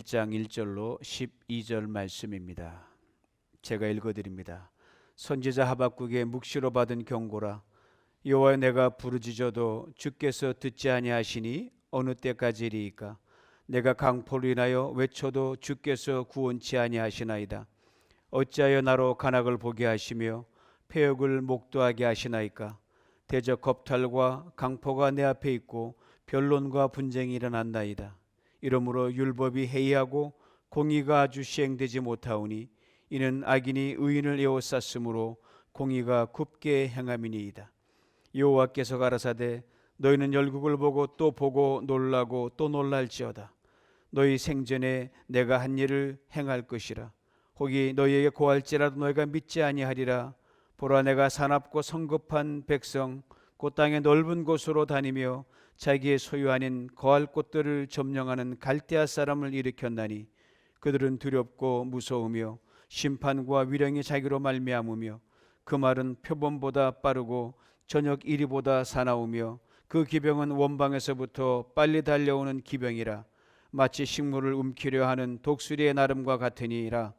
1장 1절로 12절 말씀입니다. 제가 읽어드립니다. 선지자 하박국의 묵시로 받은 경고라. 여호와여, 내가 부르짖어도 주께서 듣지 아니하시니 어느 때까지리이까? 내가 강포로 인하여 외쳐도 주께서 구원치 아니하시나이다. 어찌하여 나로 간악을 보게 하시며 패역을 목도하게 하시나이까? 대적 겁탈과 강포가 내 앞에 있고 변론과 분쟁이 일어난나이다. 이러므로 율법이 해이하고 공의가 아주 시행되지 못하오니 이는 악인이 의인을 에워쌌으므로 공의가 굽게 행함이니이다. 여호와께서 가라사대 너희는 열국을 보고 또 보고 놀라고 또 놀랄지어다. 너희 생전에 내가 한 일을 행할 것이라. 혹이 너희에게 고할지라도 너희가 믿지 아니하리라. 보라, 내가 사납고 성급한 백성 곧 땅의 넓은 곳으로 다니며 자기의 소유 아닌 거할 곳들을 점령하는 갈대아 사람을 일으켰나니 그들은 두렵고 무서우며 심판과 위령이 자기로 말미암으며 그 말은 표범보다 빠르고 저녁 이리보다 사나우며 그 기병은 원방에서부터 빨리 달려오는 기병이라. 마치 식물을 움키려 하는 독수리의 나름과 같으니라.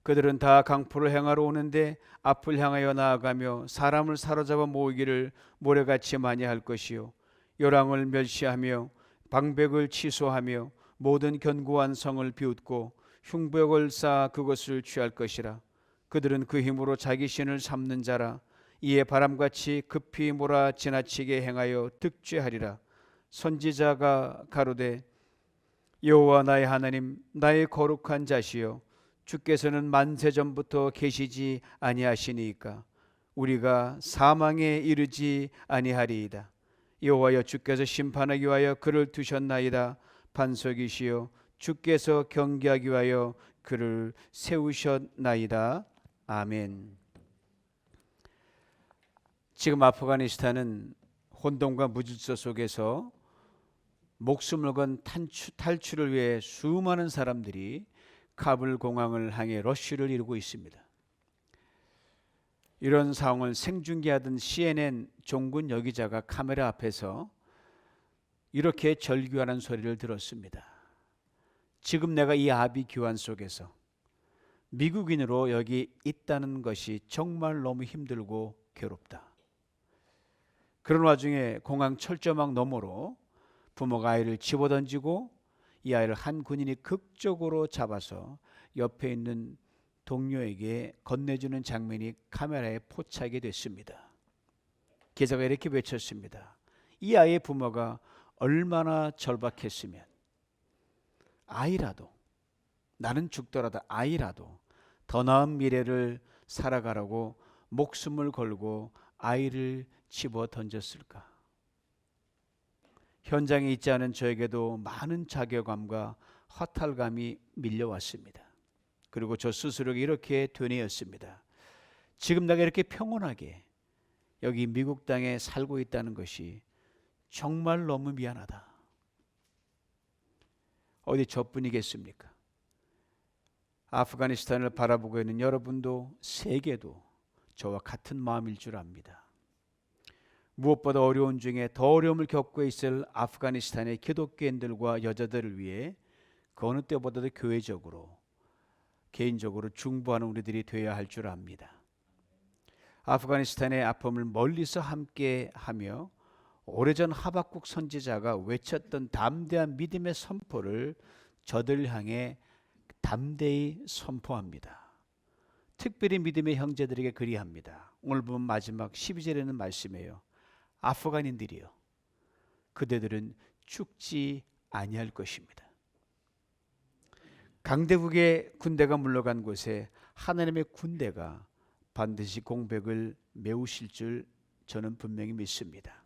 그들은 다 강포를 행하러 오는데 앞을 향하여 나아가며 사람을 사로잡아 모으기를 모래같이 많이 할 것이요 요랑을 멸시하며 방백을 취소하며 모든 견고한 성을 비웃고 흉벽을 쌓아 그것을 취할 것이라. 그들은 그 힘으로 자기 신을 삼는 자라. 이에 바람같이 급히 몰아 지나치게 행하여 득죄하리라. 선지자가 가로되 여호와 나의 하나님, 나의 거룩한 자시여, 주께서는 만세 전부터 계시지 아니하시니까 우리가 사망에 이르지 아니하리이다. 여호와여, 주께서 심판하기 위하여 그를 두셨나이다. 반석이시여, 주께서 경계하기 위하여 그를 세우셨나이다. 아멘. 지금 아프가니스탄은 혼돈과 무질서 속에서 목숨을 건 탈출을 위해 수많은 사람들이 카불 공항을 향해 러쉬를 이루고 있습니다. 이런 상황을 생중계하던 CNN 종군 여기자가 카메라 앞에서 이렇게 절규하는 소리를 들었습니다. 지금 내가 이 아비 규환 속에서 미국인으로 여기 있다는 것이 정말 너무 힘들고 괴롭다. 그런 와중에 공항 철조망 너머로 부모가 아이를 집어던지고 이 아이를 한 군인이 극적으로 잡아서 옆에 있는 동료에게 건네주는 장면이 카메라에 포착이 됐습니다. 기자가 이렇게 외쳤습니다. 이 아이의 부모가 얼마나 절박했으면 아이라도, 나는 죽더라도 아이라도 더 나은 미래를 살아가라고 목숨을 걸고 아이를 집어 던졌을까. 현장에 있지 않은 저에게도 많은 자괴감과 허탈감이 밀려왔습니다. 그리고 저 스스로에게 이렇게 되뇌었습니다. 지금 내가 이렇게 평온하게 여기 미국 땅에 살고 있다는 것이 정말 너무 미안하다. 어디 저뿐이겠습니까? 아프가니스탄을 바라보고 있는 여러분도 세계도 저와 같은 마음일 줄 압니다. 무엇보다 어려운 중에 더 어려움을 겪고 있을 아프가니스탄의 기독교인들과 여자들을 위해 그 어느 때보다도 교회적으로 개인적으로 중보하는 우리들이 되어야 할 줄 압니다. 아프가니스탄의 아픔을 멀리서 함께하며 오래전 하박국 선지자가 외쳤던 담대한 믿음의 선포를 저들 향해 담대히 선포합니다. 특별히 믿음의 형제들에게 그리합니다. 오늘 보면 마지막 12절에는 말씀이에요. 아프간인들이요, 그대들은 죽지 아니할 것입니다. 강대국의 군대가 물러간 곳에 하나님의 군대가 반드시 공백을 메우실 줄 저는 분명히 믿습니다.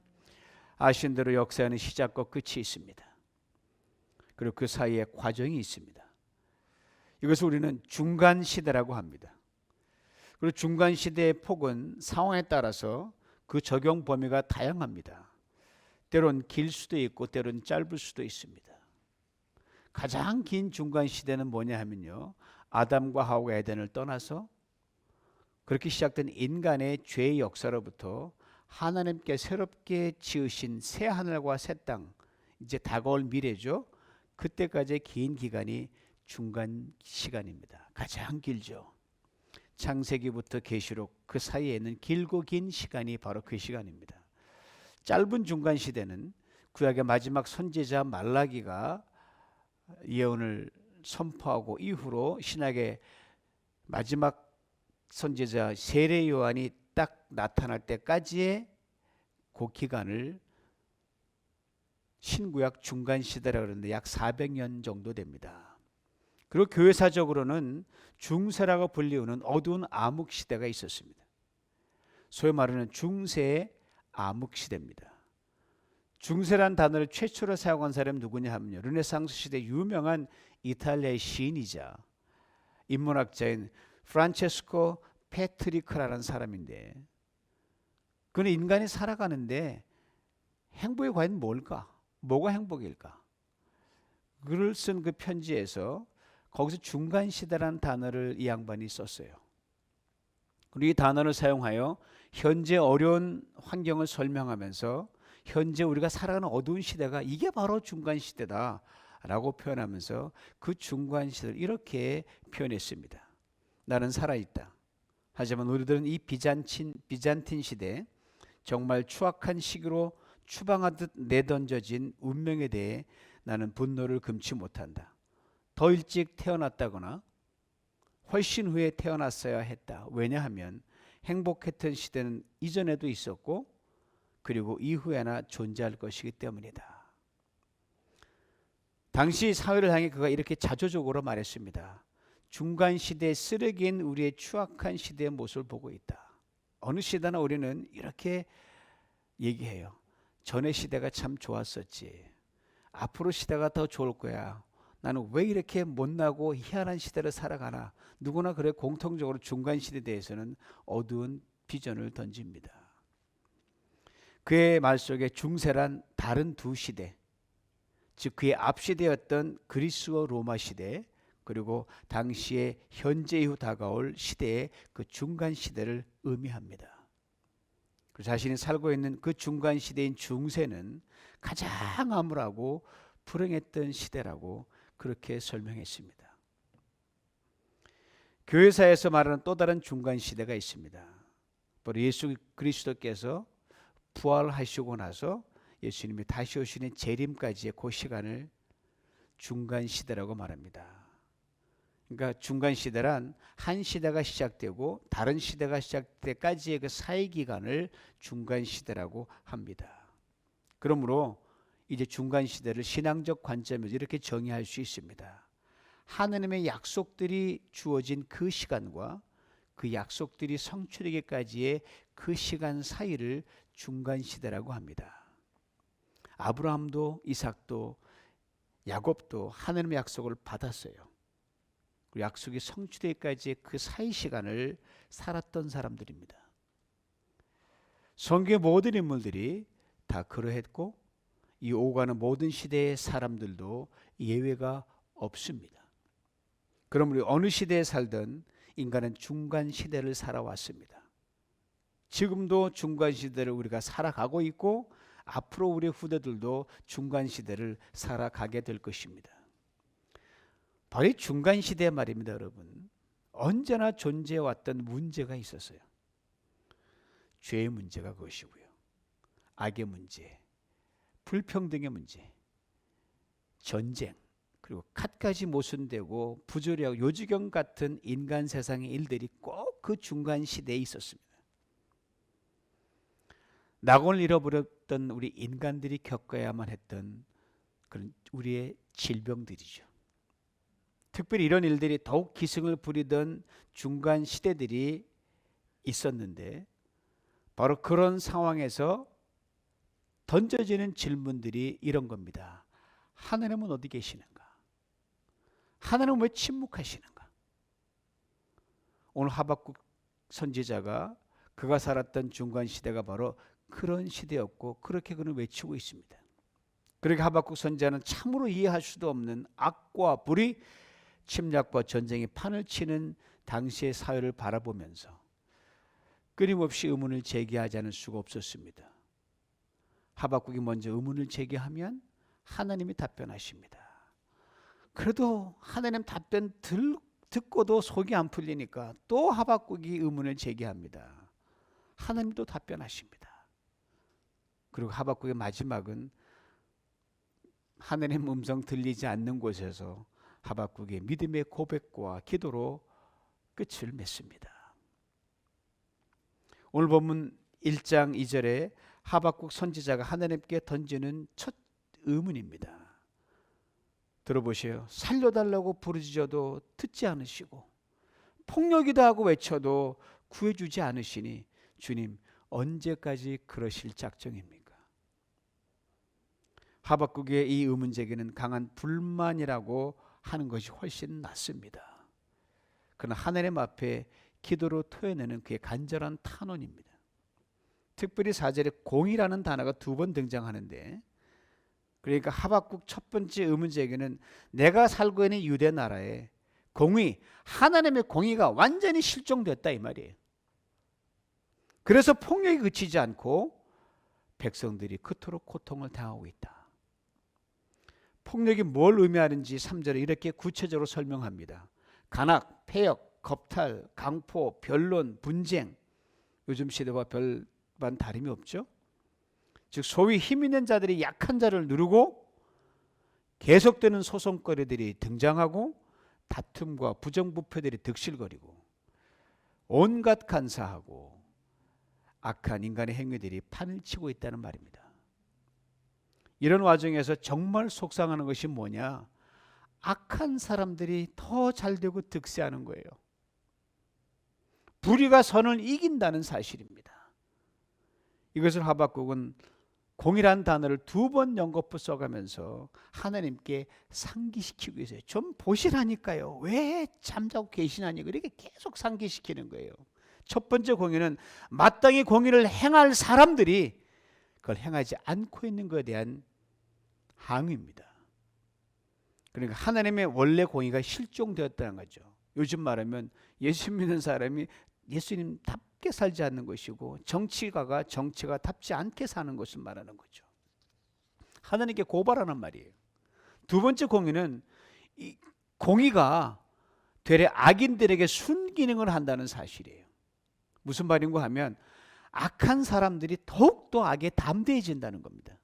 아시는 대로 역사에는 시작과 끝이 있습니다. 그리고 그 사이에 과정이 있습니다. 이것을 우리는 중간 시대라고 합니다. 그리고 중간 시대의 폭은 상황에 따라서 그 적용 범위가 다양합니다. 때론 길 수도 있고 때론 짧을 수도 있습니다. 가장 긴 중간 시대는 뭐냐 하면요, 아담과 하와가 에덴을 떠나서 그렇게 시작된 인간의 죄의 역사로부터 하나님께 새롭게 지으신 새 하늘과 새 땅, 이제 다가올 미래죠. 그때까지의 긴 기간이 중간 시간입니다. 가장 길죠. 창세기부터 계시록 그 사이에 있는 길고 긴 시간이 바로 그 시간입니다. 짧은 중간 시대는 구약의 마지막 선지자 말라기가 예언을 선포하고 이후로 신약의 마지막 선지자 세례 요한이 딱 나타날 때까지의 그 기간을 신구약 중간 시대라 그러는데 약 400년 정도 됩니다. 그리고 교회사적으로는 중세라고 불리우는 어두운 암흑 시대가 있었습니다. 소위 말하는 중세의 암흑 시대입니다. 중세란 단어를 최초로 사용한 사람이 누구냐 하면요, 르네상스 시대 유명한 이탈리아의 시인이자 인문학자인 프란체스코 페트리크라는 사람인데, 그는 인간이 살아가는데 행복이 과연 뭘까? 뭐가 행복일까? 글을 쓴 그 편지에서 거기서 중간 시대라는 단어를 이 양반이 썼어요. 그리고 이 단어를 사용하여 현재 어려운 환경을 설명하면서 현재 우리가 살아가는 어두운 시대가 이게 바로 중간 시대다라고 표현하면서 그 중간 시대를 이렇게 표현했습니다. 나는 살아있다. 하지만 우리들은 이 비잔틴 시대, 정말 추악한 시기로 추방하듯 내던져진 운명에 대해 나는 분노를 금치 못한다. 더 일찍 태어났다거나 훨씬 후에 태어났어야 했다. 왜냐하면 행복했던 시대는 이전에도 있었고 그리고 이후에나 존재할 것이기 때문이다. 당시 사회를 향해 그가 이렇게 자조적으로 말했습니다. 중간 시대의 쓰레기인 우리의 추악한 시대의 모습을 보고 있다. 어느 시대나 우리는 이렇게 얘기해요. 전의 시대가 참 좋았었지. 앞으로 시대가 더 좋을 거야. 나는 왜 이렇게 못나고 희한한 시대를 살아가나. 누구나 그래 공통적으로 중간 시대에 대해서는 어두운 비전을 던집니다. 그의 말 속에 중세란 다른 두 시대, 즉 그의 앞 시대였던 그리스와 로마 시대, 그리고 당시의 현재 이후 다가올 시대의 그 중간 시대를 의미합니다. 자신이 살고 있는 그 중간 시대인 중세는 가장 암울하고 불행했던 시대라고 그렇게 설명했습니다. 교회사에서 말하는 또 다른 중간 시대가 있습니다. 바로 예수 그리스도께서 부활하시고 나서 예수님이 다시 오시는 재림까지의 그 시간을 중간 시대라고 말합니다. 그러니까 중간 시대란 한 시대가 시작되고 다른 시대가 시작될 때까지의 그 사이 기간을 중간 시대라고 합니다. 그러므로 이제 중간 시대를 신앙적 관점에서 이렇게 정의할 수 있습니다. 하느님의 약속들이 주어진 그 시간과 그 약속들이 성취되기까지의 그 시간 사이를 중간 시대라고 합니다. 아브라함도 이삭도 야곱도 하느님의 약속을 받았어요. 그 약속이 성취되기까지의 그 사이 시간을 살았던 사람들입니다. 성경의 모든 인물들이 다 그러했고 이 오가는 모든 시대의 사람들도 예외가 없습니다. 그러므로 어느 시대에 살든 인간은 중간 시대를 살아왔습니다. 지금도 중간 시대를 우리가 살아가고 있고 앞으로 우리 후대들도 중간 시대를 살아가게 될 것입니다. 바로 이 중간 시대 말입니다, 여러분. 언제나 존재해왔던 문제가 있었어요. 죄의 문제가 그것이고요. 악의 문제, 불평등의 문제, 전쟁, 그리고 갖가지 모순되고 부조리하고 요지경 같은 인간 세상의 일들이 꼭 그 중간 시대에 있었습니다. 낙원을 잃어버렸던 우리 인간들이 겪어야만 했던 그런 우리의 질병들이죠. 특별히 이런 일들이 더욱 기승을 부리던 중간 시대들이 있었는데 바로 그런 상황에서 던져지는 질문들이 이런 겁니다. 하나님은 어디 계시는가? 하나님은 왜 침묵하시는가? 오늘 하박국 선지자가 그가 살았던 중간 시대가 바로 그런 시대였고 그렇게 그는 외치고 있습니다. 그렇게 하박국 선지자는 참으로 이해할 수도 없는 악과 불의, 침략과 전쟁이 판을 치는 당시의 사회를 바라보면서 끊임없이 의문을 제기하지 않을 수가 없었습니다. 하박국이 먼저 의문을 제기하면 하나님이 답변하십니다. 그래도 하나님 답변 듣고도 속이 안 풀리니까 또 하박국이 의문을 제기합니다. 하나님도 답변하십니다. 그리고 하박국의 마지막은 하나님 음성 들리지 않는 곳에서 하박국의 믿음의 고백과 기도로 끝을 맺습니다. 오늘 본문 1장 2절에 하박국 선지자가 하나님께 던지는 첫 의문입니다. 들어보세요. 살려달라고 부르짖어도 듣지 않으시고 폭력이다 하고 외쳐도 구해주지 않으시니 주님 언제까지 그러실 작정입니까? 하박국의 이 의문 제기는 강한 불만이라고 하는 것이 훨씬 낫습니다. 그러나 하나님 앞에 기도로 토해내는 그의 간절한 탄원입니다. 특별히 4절에 공이라는 단어가 2번 등장하는데, 그러니까 하박국 첫 번째 의문 제기는 내가 살고 있는 유대 나라에 공의, 하나님의 공의가 완전히 실종됐다 이 말이에요. 그래서 폭력이 그치지 않고 백성들이 그토록 고통을 당하고 있다. 폭력이 뭘 의미하는지 3절에 이렇게 구체적으로 설명합니다. 간악, 폐역, 겁탈, 강포, 변론, 분쟁. 요즘 시대와 별반 다름이 없죠. 즉 소위 힘 있는 자들이 약한 자를 누르고 계속되는 소송거리들이 등장하고 다툼과 부정부패들이 득실거리고 온갖 간사하고 악한 인간의 행위들이 판을 치고 있다는 말입니다. 이런 와중에서 정말 속상하는 것이 뭐냐? 악한 사람들이 더 잘되고 득세하는 거예요. 불의가 선을 이긴다는 사실입니다. 이것을 하박국은 공이란 단어를 2번 연거푸 써가면서 하나님께 상기시키고 있어요. 좀 보시라니까요. 왜 잠자고 계시나니? 그렇게 계속 상기시키는 거예요. 첫 번째 공의는 마땅히 공의를 행할 사람들이 그걸 행하지 않고 있는 것에 대한 항의입니다. 그러니까 하나님의 원래 공의가 실종되었다는 거죠. 요즘 말하면 예수 믿는 사람이 예수님답게 살지 않는 것이고 정치가가 답지 않게 사는 것을 말하는 거죠. 하나님께 고발하는 말이에요. 두 번째 공의는 이 공의가 되레 악인들에게 순기능을 한다는 사실이에요. 무슨 말인가 하면 악한 사람들이 더욱더 악에 담대해진다는 겁니다.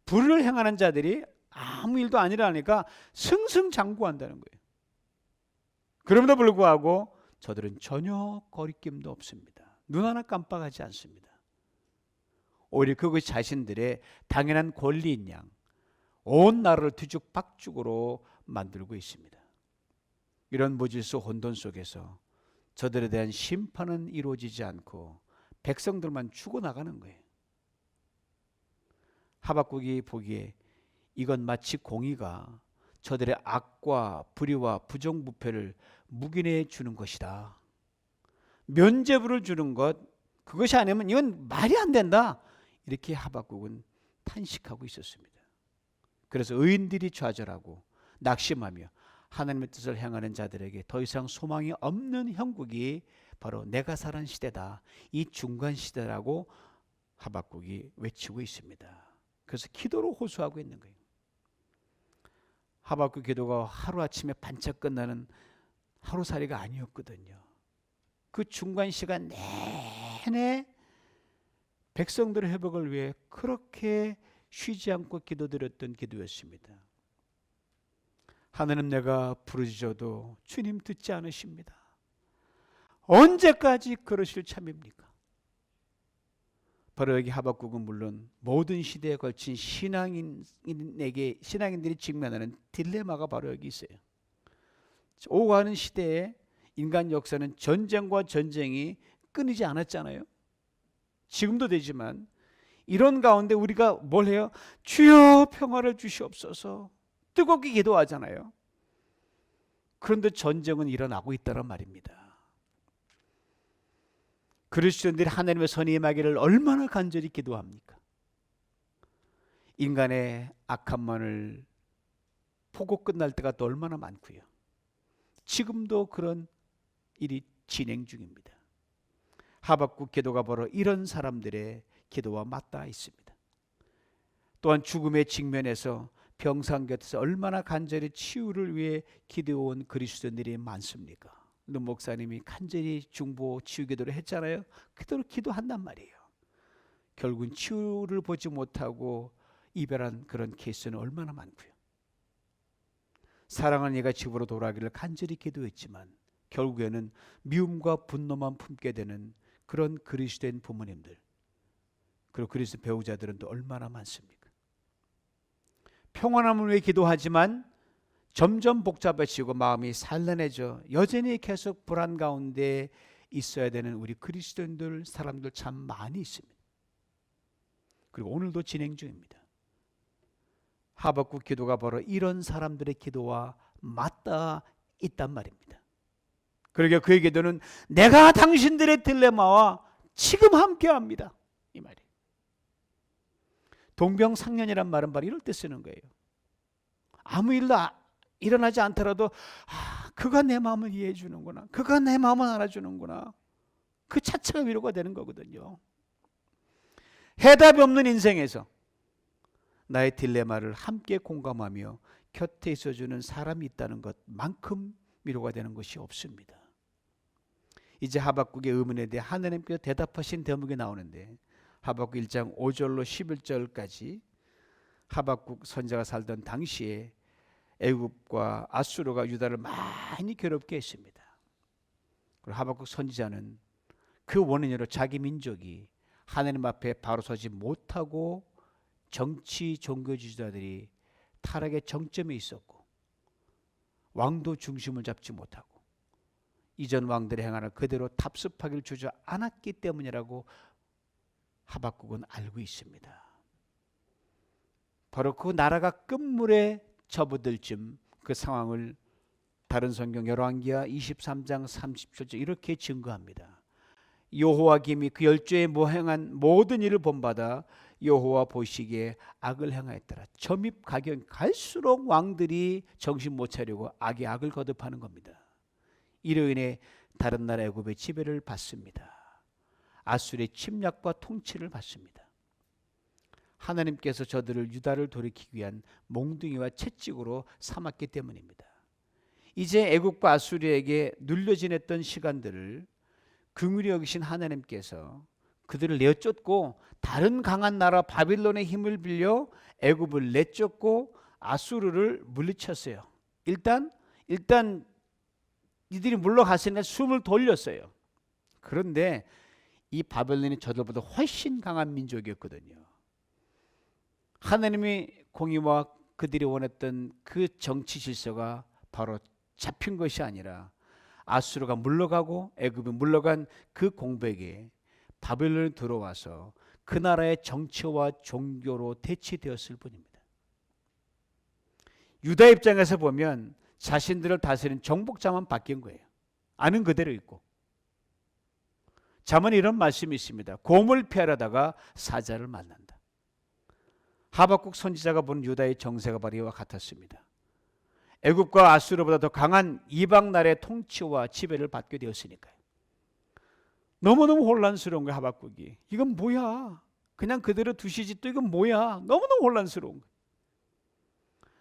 불을 행하는 자들이 아무 일도 아니라니까 승승장구한다는 거예요. 그럼에도 불구하고 저들은 전혀 거리낌도 없습니다. 눈 하나 깜빡하지 않습니다. 오히려 그것이 자신들의 당연한 권리인 양 온 나라를 뒤죽박죽으로 만들고 있습니다. 이런 무질서 혼돈 속에서 저들에 대한 심판은 이루어지지 않고 백성들만 죽어나가는 거예요. 하박국이 보기에 이건 마치 공의가 저들의 악과 불의와 부정부패를 묵인해 주는 것이다. 면죄부를 주는 것, 그것이 아니면 이건 말이 안 된다. 이렇게 하박국은 탄식하고 있었습니다. 그래서 의인들이 좌절하고 낙심하며 하나님의 뜻을 행하는 자들에게 더 이상 소망이 없는 형국이 바로 내가 사는 시대다. 이 중간 시대라고 하박국이 외치고 있습니다. 그래서 기도로 호소하고 있는 거예요. 하박국 기도가 하루아침에 반짝 끝나는 하루살이가 아니었거든요. 그 중간 시간 내내 백성들의 회복을 위해 그렇게 쉬지 않고 기도드렸던 기도였습니다. 하나님 내가 부르짖어도 주님 듣지 않으십니다. 언제까지 그러실 참입니까? 바로 여기 하박국은 물론 모든 시대에 걸친 신앙인들이 직면하는 딜레마가 바로 여기 있어요. 오가는 시대에 인간 역사는 전쟁과 전쟁이 끊이지 않았잖아요. 지금도 되지만 이런 가운데 우리가 뭘 해요? 주여 평화를 주시옵소서 뜨겁게 기도하잖아요. 그런데 전쟁은 일어나고 있다는 말입니다. 그리스도인들이 하나님의 선이 임하기를 얼마나 간절히 기도합니까? 인간의 악함만을 보고 끝날 때가 또 얼마나 많고요. 지금도 그런 일이 진행 중입니다. 하박국 기도가 바로 이런 사람들의 기도와 맞닿아 있습니다. 또한 죽음의 직면에서 병상 곁에서 얼마나 간절히 치유를 위해 기도해온 그리스도인들이 많습니까? 근데 목사님이 간절히 중보 치유 기도를 했잖아요. 그대로 기도한단 말이에요. 결국은 치유를 보지 못하고 이별한 그런 케이스는 얼마나 많고요. 사랑하는 이가 집으로 돌아가기를 간절히 기도했지만 결국에는 미움과 분노만 품게 되는 그런 그리스도인 부모님들, 그리고 그리스도 배우자들은 또 얼마나 많습니까? 평안함을 위해 기도하지만 점점 복잡해지고 마음이 산란해져 여전히 계속 불안 가운데 있어야 되는 우리 그리스도인들, 사람들 참 많이 있습니다. 그리고 오늘도 진행 중입니다. 하박국 기도가 바로 이런 사람들의 기도와 맞닿아 있단 말입니다. 그러게 그의 기도는 내가 당신들의 딜레마와 지금 함께합니다, 이 말이에요. 동병상련이란 말은 바로 이럴 때 쓰는 거예요. 아무 일도 일어나지 않더라도 그가 내 마음을 이해해 주는구나, 그가 내 마음을 알아주는구나, 그 자체가 위로가 되는 거거든요. 해답이 없는 인생에서 나의 딜레마를 함께 공감하며 곁에 있어주는 사람이 있다는 것만큼 위로가 되는 것이 없습니다. 이제 하박국의 의문에 대해 하나님께서 대답하신 대목이 나오는데, 하박국 1장 5절로 11절까지 하박국 선지자가 살던 당시에 애굽과 아수르가 유다를 많이 괴롭게 했습니다. 그리고 하박국 선지자는 그 원인으로 자기 민족이 하나님 앞에 바로 서지 못하고 정치 종교 지도자들이 타락의 정점에 있었고 왕도 중심을 잡지 못하고 이전 왕들의 행하는 그대로 답습하기를 주저 않았기 때문이라고 하박국은 알고 있습니다. 바로 그 나라가 끝물에 접어들 그 상황을 다른 성경 열왕기하 23장 30절 이렇게 증거합니다. 여호와김이 그 열조에 모행한 모든 일을 본받아 여호와 보시기에 악을 행하였더라. 점입 가경 갈수록 왕들이 정신 못 차리고 악이 악을 거듭하는 겁니다. 이로 인해 다른 나라 애굽의 지배를 받습니다. 아수르의 침략과 통치를 받습니다. 하나님께서 저들을 유다를 돌이키기 위한 몽둥이와 채찍으로 삼았기 때문입니다. 이제 애굽과 아수르에게 눌려 지냈던 시간들을 긍휼히 여기신 하나님께서 그들을 내쫓고 다른 강한 나라 바빌론의 힘을 빌려 애굽을 내쫓고 아수르를 물리쳤어요. 일단 이들이 물러갔으니까 숨을 돌렸어요. 그런데 이 바벨론이 저들보다 훨씬 강한 민족이었거든요. 하나님이 공의와 그들이 원했던 그 정치 질서가 바로 잡힌 것이 아니라 아수르가 물러가고 애굽이 물러간 그 공백에 바벨론이 들어와서 그 나라의 정치와 종교로 대치되었을 뿐입니다. 유다 입장에서 보면 자신들을 다스리는 정복자만 바뀐 거예요. 아는 그대로 있고. 잠언에 이런 말씀이 있습니다. 곰을 피하려다가 사자를 만난다. 하박국 선지자가 본 유다의 정세가 바로 이와 같았습니다. 애굽과 아수르보다 더 강한 이방 나라의 통치와 지배를 받게 되었으니까요. 너무너무 혼란스러운 거예요. 하박국이. 이건 뭐야? 그냥 그대로 두시지 또 이건 뭐야? 너무너무 혼란스러운 거예요.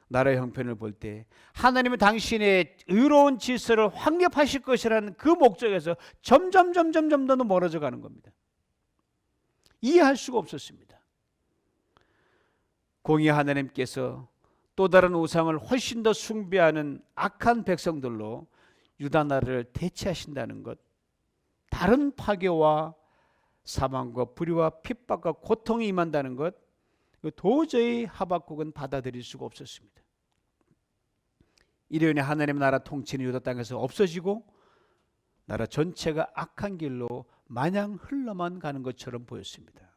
나라의 형편을 볼 때 하나님은 당신의 의로운 질서를 확립하실 것이라는 그 목적에서 점점 더 멀어져 가는 겁니다. 이해할 수가 없었습니다. 공의 하나님께서 또 다른 우상을 훨씬 더 숭배하는 악한 백성들로 유다 나라를 대체하신다는 것, 다른 파괴와 사망과 불의와 핍박과 고통이 임한다는 것, 도저히 하박국은 받아들일 수가 없었습니다. 이로 인해 하나님의 나라 통치는 유다 땅에서 없어지고 나라 전체가 악한 길로 마냥 흘러만 가는 것처럼 보였습니다.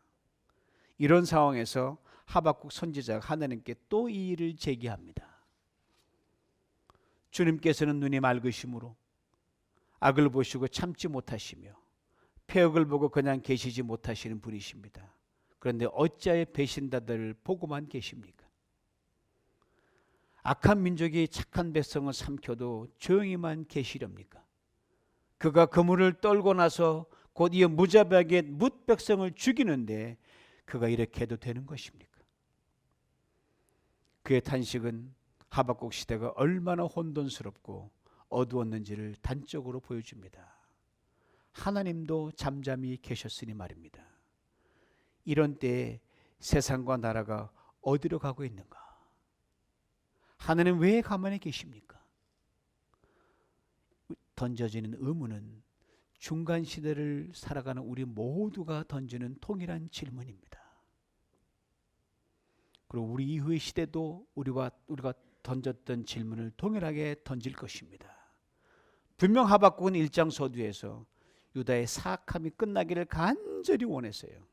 이런 상황에서 하박국 선지자가 하나님께 또 이 일을 제기합니다. 주님께서는 눈이 맑으심으로 악을 보시고 참지 못하시며 폐역을 보고 그냥 계시지 못하시는 분이십니다. 그런데 어찌하여 배신자들을 보고만 계십니까? 악한 민족이 착한 백성을 삼켜도 조용히만 계시렵니까? 그가 그물을 떨고 나서 곧 이어 무자비하게 뭇 백성을 죽이는데 그가 이렇게 해도 되는 것입니까? 그의 탄식은 하박국 시대가 얼마나 혼돈스럽고 어두웠는지를 단적으로 보여줍니다. 하나님도 잠잠히 계셨으니 말입니다. 이런 때에 세상과 나라가 어디로 가고 있는가? 하나님 왜 가만히 계십니까? 던져지는 의문은 중간 시대를 살아가는 우리 모두가 던지는 동일한 질문입니다. 그리고 우리 이후의 시대도 우리가 던졌던 질문을 동일하게 던질 것입니다. 분명 하박국은 1장 서두에서 유다의 사악함이 끝나기를 간절히 원했어요.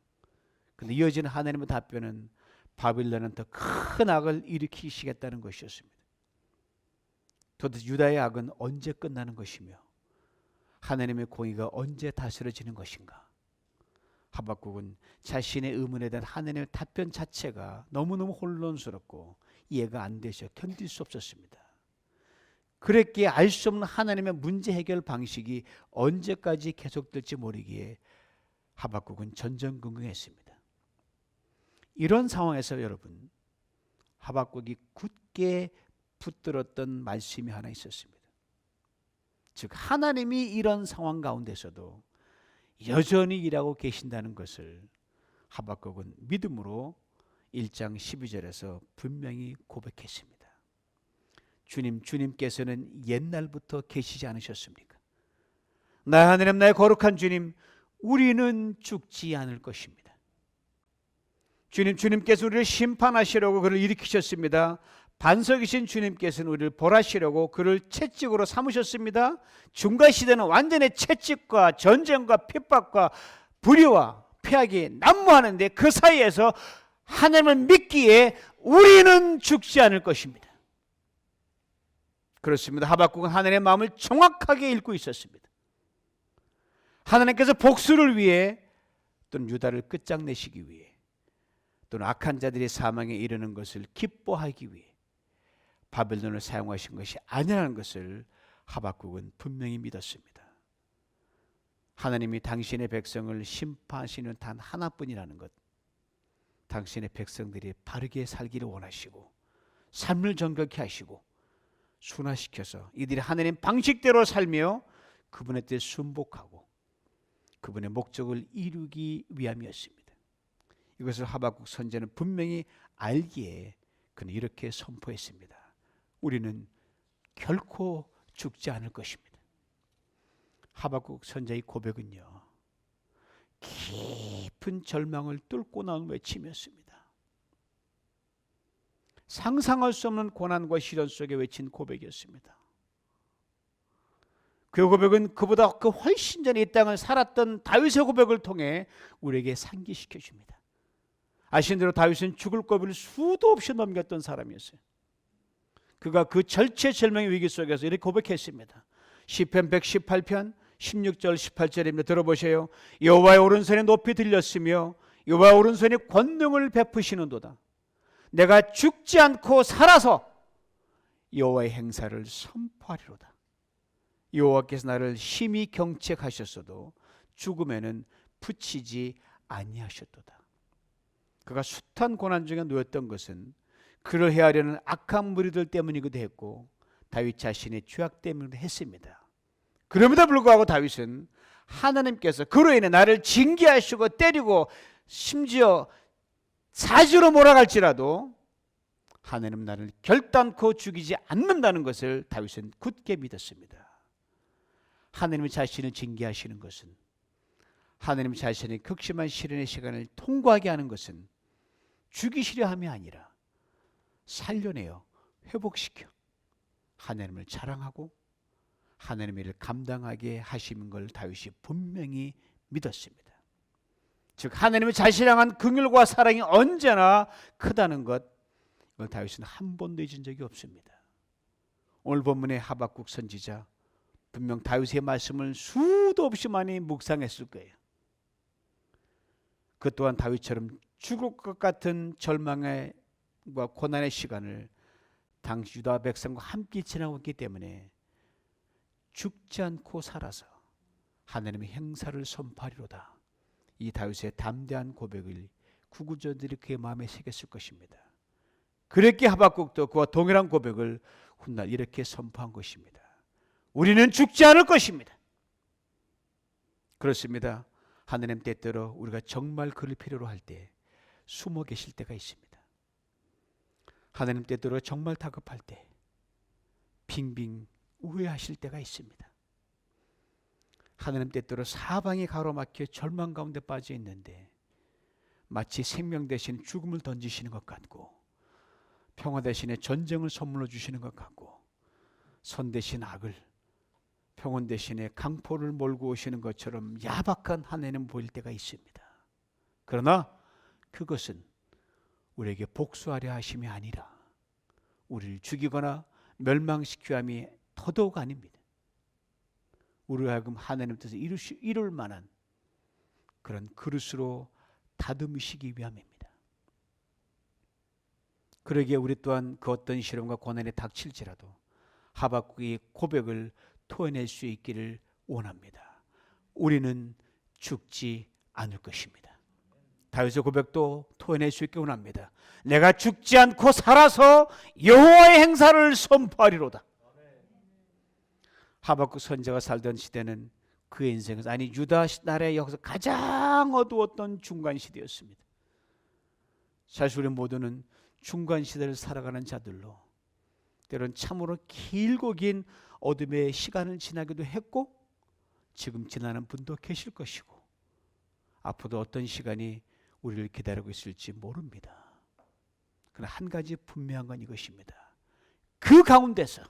그런데 이어지는 하나님의 답변은 바빌론은 더 큰 악을 일으키시겠다는 것이었습니다. 도대체 유다의 악은 언제 끝나는 것이며 하나님의 공의가 언제 다스려지는 것인가? 하박국은 자신의 의문에 대한 하나님의 답변 자체가 너무너무 혼란스럽고 이해가 안 되셔 견딜 수 없었습니다. 그랬기에 알 수 없는 하나님의 문제 해결 방식이 언제까지 계속될지 모르기에 하박국은 전전긍긍했습니다. 이런 상황에서 여러분, 하박국이 굳게 붙들었던 말씀이 하나 있었습니다. 즉 하나님이 이런 상황 가운데서도 여전히 일하고 계신다는 것을 하박국은 믿음으로 1장 12절에서 분명히 고백했습니다. 주님께서는 옛날부터 계시지 않으셨습니까? 나의 하나님, 나의 거룩한 주님, 우리는 죽지 않을 것입니다. 주님께서 우리를 심판하시려고 그를 일으키셨습니다. 반석이신 주님께서는 우리를 벌하시려고 그를 채찍으로 삼으셨습니다. 중간 시대는 완전히 채찍과 전쟁과 핍박과 불의와 폐악이 난무하는데 그 사이에서 하나님을 믿기에 우리는 죽지 않을 것입니다. 그렇습니다. 하박국은 하나님의 마음을 정확하게 읽고 있었습니다. 하나님께서 복수를 위해 또는 유다를 끝장내시기 위해 또는 악한 자들이 사망에 이르는 것을 기뻐하기 위해 바벨론을 사용하신 것이 아니라는 것을 하박국은 분명히 믿었습니다. 하나님이 당신의 백성을 심판하시는 단 하나뿐이라는 것, 당신의 백성들이 바르게 살기를 원하시고 삶을 정결케 하시고 순화시켜서 이들이 하나님 방식대로 살며 그분의 뜻에 순복하고 그분의 목적을 이루기 위함이었습니다. 이것을 하박국 선지자는 분명히 알기에 그는 이렇게 선포했습니다. 우리는 결코 죽지 않을 것입니다. 하박국 선지자의 고백은요, 깊은 절망을 뚫고 나온 외침이었습니다. 상상할 수 없는 고난과 시련 속에 외친 고백이었습니다. 그 고백은 그보다 그 훨씬 전에 이 땅을 살았던 다윗의 고백을 통해 우리에게 상기시켜 줍니다. 아시는 대로 다윗은 죽을 고비를 수도 없이 넘겼던 사람이었어요. 그가 그 절체절명의 위기 속에서 이렇게 고백했습니다. 시편 118편 16절 18절입니다. 들어보세요. 여호와의 오른손이 높이 들렸으며 여호와의 오른손이 권능을 베푸시는도다. 내가 죽지 않고 살아서 여호와의 행사를 선포하리로다. 여호와께서 나를 심히 경책하셨어도 죽음에는 붙이지 아니하셨도다. 그가 숱한 고난 중에 놓였던 것은 그를 해하려는 악한 무리들 때문이기도 했고 다윗 자신의 죄악 때문이기도 했습니다. 그럼에도 불구하고 다윗은 하나님께서 그로 인해 나를 징계하시고 때리고 심지어 사지로 몰아갈지라도 하나님은 나를 결단코 죽이지 않는다는 것을 다윗은 굳게 믿었습니다. 하나님이 자신을 징계하시는 것은, 하나님 자신의 극심한 시련의 시간을 통과하게 하는 것은 죽이시려 함이 아니라 살려내어 회복시켜 하나님을 자랑하고 하나님의 일을 감당하게 하시는 걸 다윗이 분명히 믿었습니다. 즉 하나님의 자신을 향한 긍휼과 사랑이 언제나 크다는 것, 이걸 다윗은 한 번도 잊은 적이 없습니다. 오늘 본문의 하박국 선지자 분명 다윗의 말씀을 수도 없이 많이 묵상했을 거예요. 그 또한 다윗처럼 죽을 것 같은 절망과 고난의 시간을 당시 유다 백성과 함께 지나고 있기 때문에 죽지 않고 살아서 하나님의 행사를 선포하리로다. 이 다윗의 담대한 고백을 구구절들이 그의 마음에 새겼을 것입니다. 그랬기에 하박국도 그와 동일한 고백을 훗날 이렇게 선포한 것입니다. 우리는 죽지 않을 것입니다. 그렇습니다. 하나님 때때로 우리가 정말 그를 필요로 할 때 숨어 계실 때가 있습니다. 하나님 때때로 정말 다급할 때 빙빙 우회하실 때가 있습니다. 하나님 때때로 사방이 가로막혀 절망 가운데 빠져 있는데 마치 생명 대신 죽음을 던지시는 것 같고 평화 대신에 전쟁을 선물로 주시는 것 같고 선 대신 악을, 평온 대신에 강포를 몰고 오시는 것처럼 야박한 하나님 보일 때가 있습니다. 그러나 그것은 우리에게 복수하려 하심이 아니라 우리를 죽이거나 멸망시키려 함이 더더욱 아닙니다. 우리로 하여금 하나님 뜻을 이룰 만한 그런 그릇으로 다듬으시기 위함입니다. 그러기에 우리 또한 그 어떤 시련과 고난에 닥칠지라도 하박국의 고백을 토해낼 수 있기를 원합니다. 우리는 죽지 않을 것입니다. 다윗의 고백도 토해낼 수 있기 원합니다. 내가 죽지 않고 살아서 여호와의 행사를 선포하리로다. 하박국 선지자가 살던 시대는 그의 인생에서, 아니 유다 나라의 역사 가장 어두웠던 중간 시대였습니다. 사실 우리 모두는 중간 시대를 살아가는 자들로 때론 참으로 길고 긴 어둠의 시간을 지나기도 했고 지금 지나는 분도 계실 것이고 앞으로도 어떤 시간이 우리를 기다리고 있을지 모릅니다. 그러나 한 가지 분명한 건 이것입니다. 그 가운데서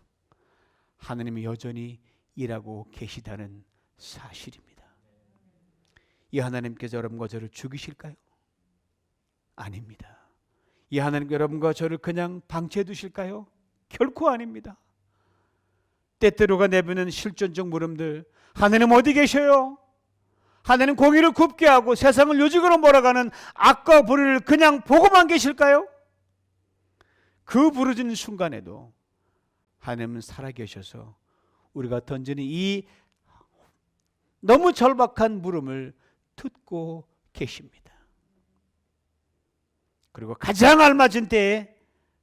하나님이 여전히 일하고 계시다는 사실입니다. 이 하나님께서 여러분과 저를 죽이실까요? 아닙니다. 이 하나님께서 여러분과 저를 그냥 방치해 두실까요? 결코 아닙니다. 때때로가 내부는 실존적 물음들, 하나님 어디 계셔요? 하나님 공의를 굽게 하고 세상을 요직으로 몰아가는 악과 불의를 그냥 보고만 계실까요? 그 부르짖는 순간에도 하나님은 살아계셔서 우리가 던지는 이 너무 절박한 물음을 듣고 계십니다. 그리고 가장 알맞은 때에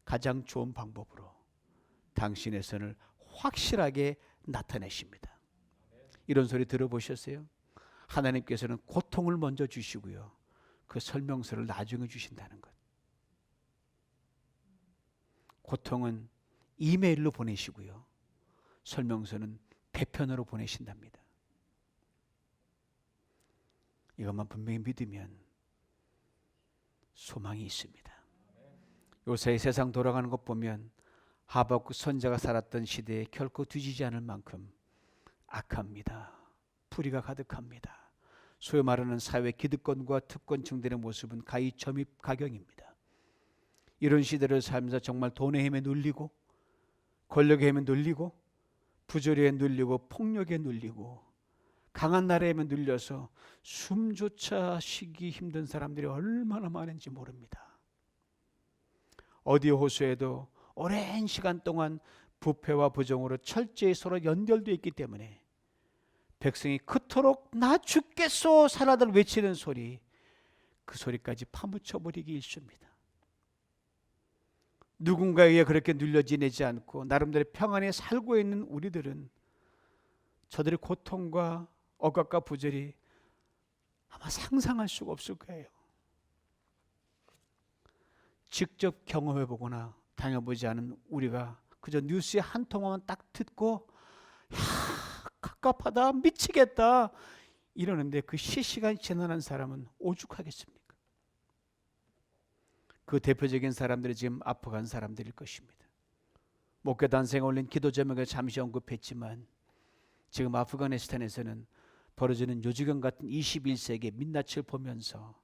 가장 좋은 방법으로 당신의 선을 확실하게 나타내십니다. 이런 소리 들어보셨어요? 하나님께서는 고통을 먼저 주시고요, 그 설명서를 나중에 주신다는 것. 고통은 이메일로 보내시고요, 설명서는 배편으로 보내신답니다. 이것만 분명히 믿으면 소망이 있습니다. 요새 세상 돌아가는 것 보면 하박국 선지자가 살았던 시대에 결코 뒤지지 않을 만큼 악합니다. 불의가 가득합니다. 소위 말하는 사회 기득권과 특권층들의 모습은 가히 점입가경입니다. 이런 시대를 살면서 정말 돈의 힘에 눌리고 권력의 힘에 눌리고 부조리에 눌리고 폭력에 눌리고 강한 나라에 눌려서 숨조차 쉬기 힘든 사람들이 얼마나 많은지 모릅니다. 어디 호수에도 오랜 시간 동안 부패와 부정으로 철저히 서로 연결되어 있기 때문에 백성이 그토록 나 죽겠소 살아들 외치는 소리, 그 소리까지 파묻혀버리기 일쑤입니다. 누군가에 의해 그렇게 눌려 지내지 않고 나름대로 평안에 살고 있는 우리들은 저들의 고통과 억압과 부절이 아마 상상할 수가 없을 거예요. 직접 경험해보거나 당해보지 않은 우리가 그저 뉴스에 한 통화만 딱 듣고 야 갑갑하다 미치겠다 이러는데 그 실시간 지나는 사람은 오죽하겠습니까? 그 대표적인 사람들이 지금 아프간 사람들일 것입니다. 목회단생에 올린 기도 제목에 잠시 언급했지만 지금 아프가니스탄에서는 벌어지는 요지경 같은 21세기의 민낯을 보면서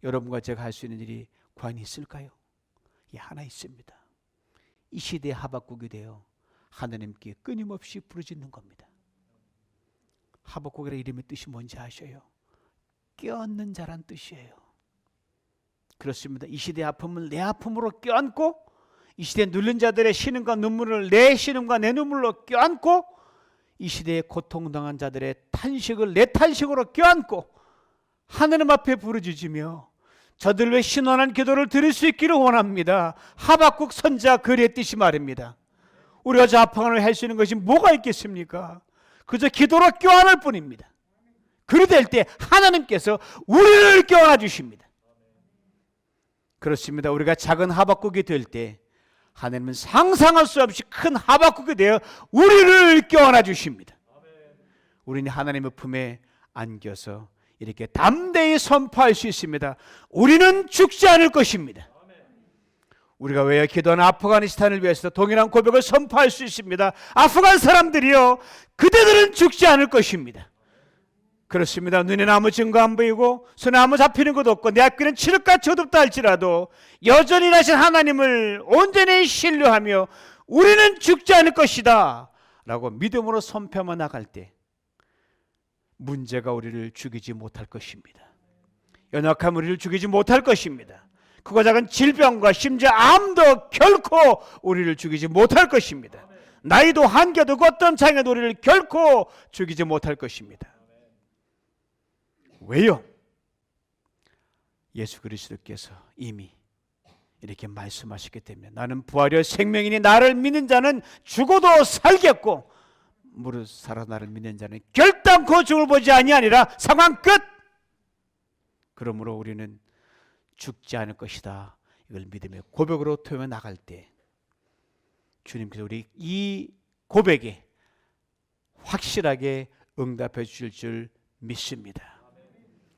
여러분과 제가 할 수 있는 일이 과연 있을까요? 이 하나 있습니다. 이 시대의 하박국이 되어 하나님께 끊임없이 부르짖는 겁니다. 하박국이라는 이름의 뜻이 뭔지 아셔요? 껴안는 자란 뜻이에요. 그렇습니다. 이 시대의 아픔을 내 아픔으로 껴안고 이 시대에 눌린 자들의 신음과 눈물을 내 신음과 내 눈물로 껴안고 이 시대에 고통당한 자들의 탄식을 내 탄식으로 껴안고 하느님 앞에 부르짖으며 저들 왜 신원한 기도를 드릴 수 있기를 원합니다. 하박국 선지자 그랬듯이 말입니다. 우리가 저 아파간을 할 수 있는 것이 뭐가 있겠습니까? 그저 기도로 껴안을 뿐입니다. 그러될 때 하나님께서 우리를 껴안아 주십니다. 그렇습니다. 우리가 작은 하박국이 될 때 하나님은 상상할 수 없이 큰 하박국이 되어 우리를 껴안아 주십니다. 우리는 하나님의 품에 안겨서 이렇게 담대히 선포할 수 있습니다. 우리는 죽지 않을 것입니다. 우리가 왜 기도하는 아프가니스탄을 위해서 동일한 고백을 선포할 수 있습니다. 아프간 사람들이요, 그대들은 죽지 않을 것입니다. 그렇습니다. 눈에는 아무 증거 안 보이고 손에 아무 잡히는 것도 없고 내 앞길은 칠흑같이 어둡다 할지라도 여전히 나신 하나님을 온전히 신뢰하며 우리는 죽지 않을 것이다 라고 믿음으로 선포하며 나갈 때 문제가 우리를 죽이지 못할 것입니다. 연약함 우리를 죽이지 못할 것입니다. 크고 작은 질병과 심지어 암도 결코 우리를 죽이지 못할 것입니다. 나이도 한계도 어떤 장애도 우리를 결코 죽이지 못할 것입니다. 왜요? 예수 그리스도께서 이미 이렇게 말씀하셨기 때문에 나는 부활이요 생명이니 나를 믿는 자는 죽어도 살겠고 무릇 살아 나를 믿는 자는 결단코 죽을 보지 아니하니라. 상황 끝. 그러므로 우리는 죽지 않을 것이다. 이걸 믿음의 고백으로 토해 나갈 때 주님께서 우리 이 고백에 확실하게 응답해 주실 줄 믿습니다.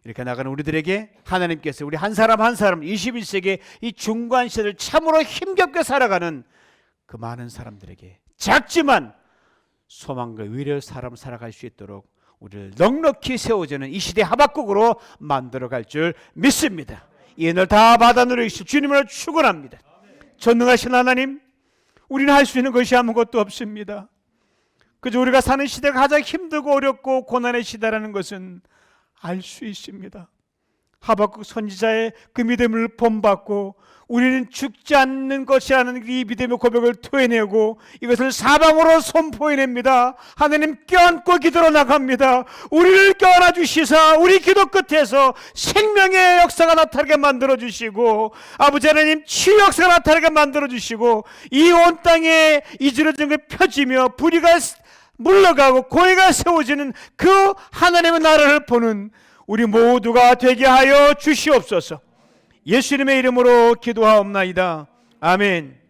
이렇게 나가는 우리들에게 하나님께서 우리 한 사람 한 사람 21세기 이 중간 시대를 참으로 힘겹게 살아가는 그 많은 사람들에게 작지만 소망과 의뢰의 사람 살아갈 수 있도록 우리를 넉넉히 세워주는 이 시대 하박국으로 만들어갈 줄 믿습니다. 이 은혜를 다 받아 누리실 주님을 축원합니다. 전능하신 하나님, 우리는 할 수 있는 것이 아무것도 없습니다. 그저 우리가 사는 시대가 가장 힘들고 어렵고 고난의 시대라는 것은 알 수 있습니다. 하박국 선지자의 그 믿음을 본받고 우리는 죽지 않는 것이라는 이 믿음의 고백을 토해내고 이것을 사방으로 선포해냅니다. 하나님 껴안고 기도로 나갑니다. 우리를 껴안아 주시사 우리 기도 끝에서 생명의 역사가 나타나게 만들어 주시고 아버지 하나님 치유 역사가 나타나게 만들어 주시고 이 온 땅에 이지러진 게 펴지며 불의가 물러가고 공의가 세워지는 그 하나님의 나라를 보는 우리 모두가 되게 하여 주시옵소서. 예수님의 이름으로 기도하옵나이다. 아멘.